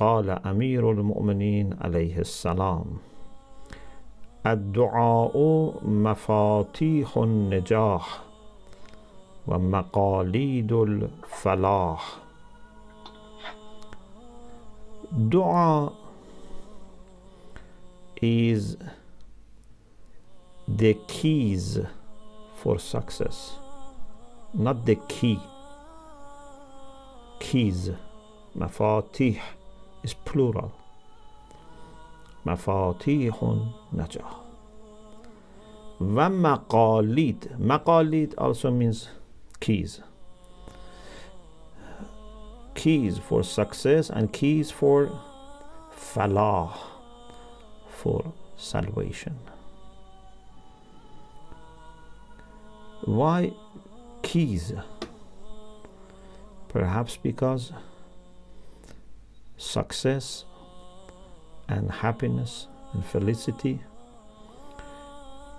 قال أمير المؤمنين عليه السلام الدعاء مفاتيح النجاح ومقاليد الفلاح. Dua is the keys for success, not the key. Keys, mafatih is plural. Mafatihun najah. Wa maqalid. Maqalid also means keys. Keys for success and keys for falah, for salvation. Why keys? Perhaps because success and happiness and felicity,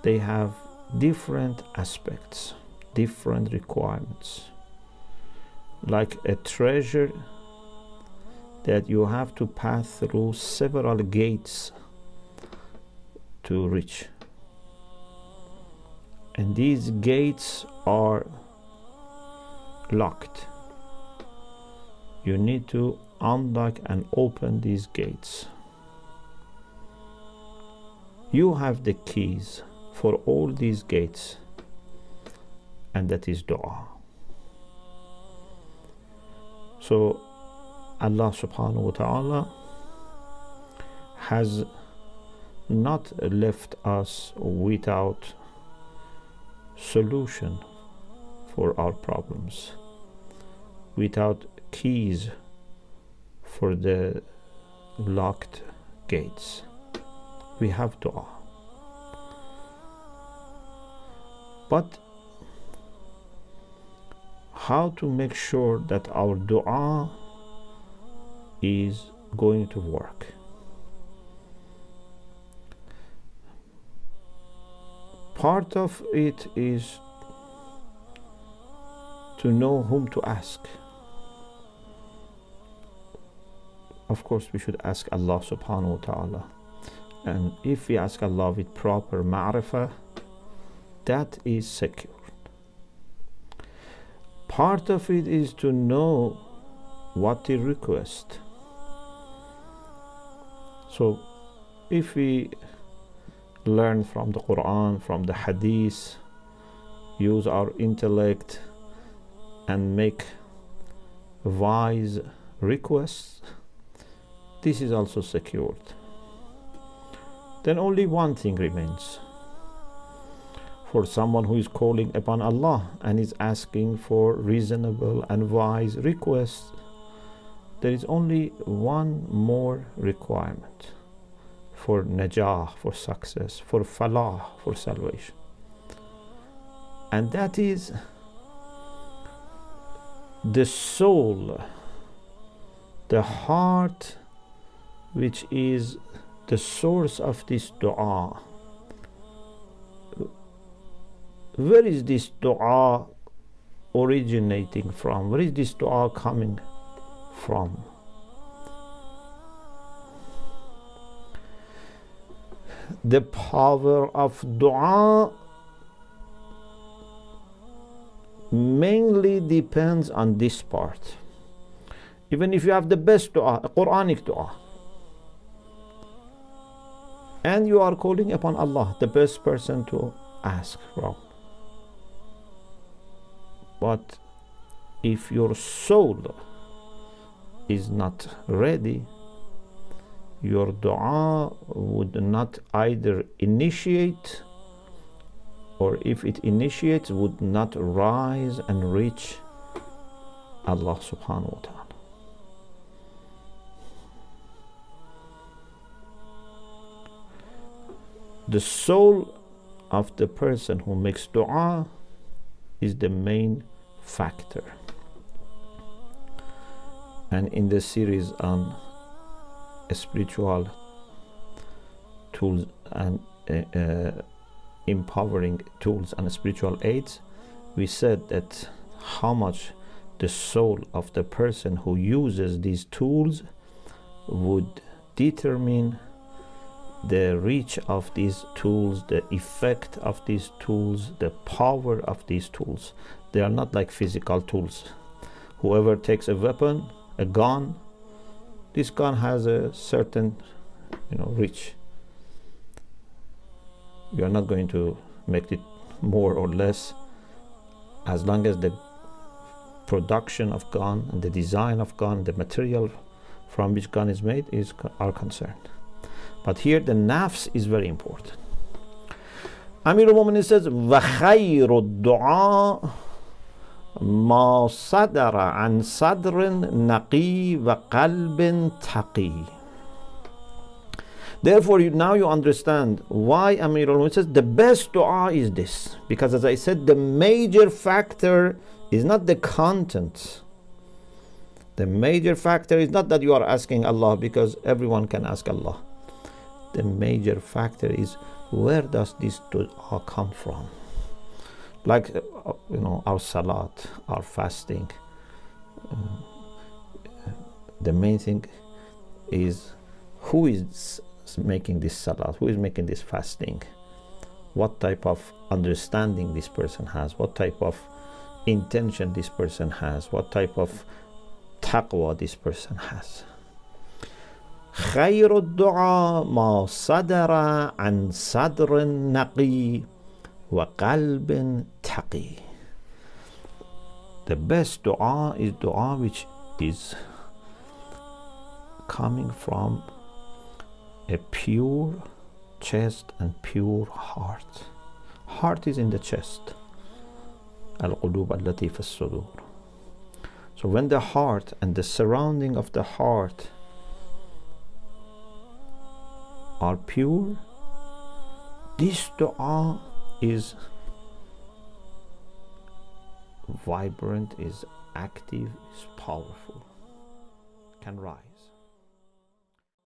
they have different aspects, different requirements. Like a treasure that you have to pass through several gates to reach. And these gates are locked. You need to unlock and open these gates. You have the keys for all these gates, and that is dua. So Allah subhanahu wa ta'ala has not left us without solution for our problems, without keys for the locked gates. We have dua. But how to make sure that our dua is going to work? Part of it is to know whom to ask. Of course, we should ask Allah subhanahu wa ta'ala. And if we ask Allah with proper ma'rifah, that is secure. Part of it is to know what to request. So if we learn from the Quran, from the Hadith, use our intellect and make wise requests, this is also secured. Then only one thing remains. For someone who is calling upon Allah and is asking for reasonable and wise requests, there is only one more requirement for najah, for success, for falah, for salvation. And that is the soul, the heart, which is the source of this dua. Where is this dua originating from? Where is this dua coming from? The power of dua mainly depends on this part. Even if you have the best dua, a Quranic dua, and you are calling upon Allah, the best person to ask from. But if your soul is not ready, your dua would not either initiate, or if it initiates, would not rise and reach Allah subhanahu wa ta'ala. The soul of the person who makes dua is the main factor. And in the series on spiritual tools and empowering tools and spiritual aids, we said that how much the soul of the person who uses these tools would determine the reach of these tools, the effect of these tools, the power of these tools. They are not like physical tools. Whoever takes a weapon, a gun, this gun has a certain, reach. You are not going to make it more or less, as long as the production of gun and the design of gun, the material from which gun is made are concerned. But here the nafs is very important. Amir al-Mu'minin says, وَخَيْرُ الدُّعَاء مَا صَدَرَ عَنْ صَدْرٍ نَقِي وَقَلْبٍ تَقِي. Therefore, now you understand why Amir al-Mu'minin says the best dua is this. Because as I said, the major factor is not the content. The major factor is not that you are asking Allah, because everyone can ask Allah. The major factor is, where does this dua come from? Like, our salat, our fasting. The main thing is, who is making this salat? Who is making this fasting? What type of understanding this person has? What type of intention this person has? What type of taqwa this person has? خير الدعاء ما صدر عن صدر نقي وقلب تقي. The best dua is dua which is coming from a pure chest and pure heart. Heart is in the chest. القلوب التي في الصدور. So when the heart and the surrounding of the heart are pure, this dua is vibrant, is active, is powerful, can rise.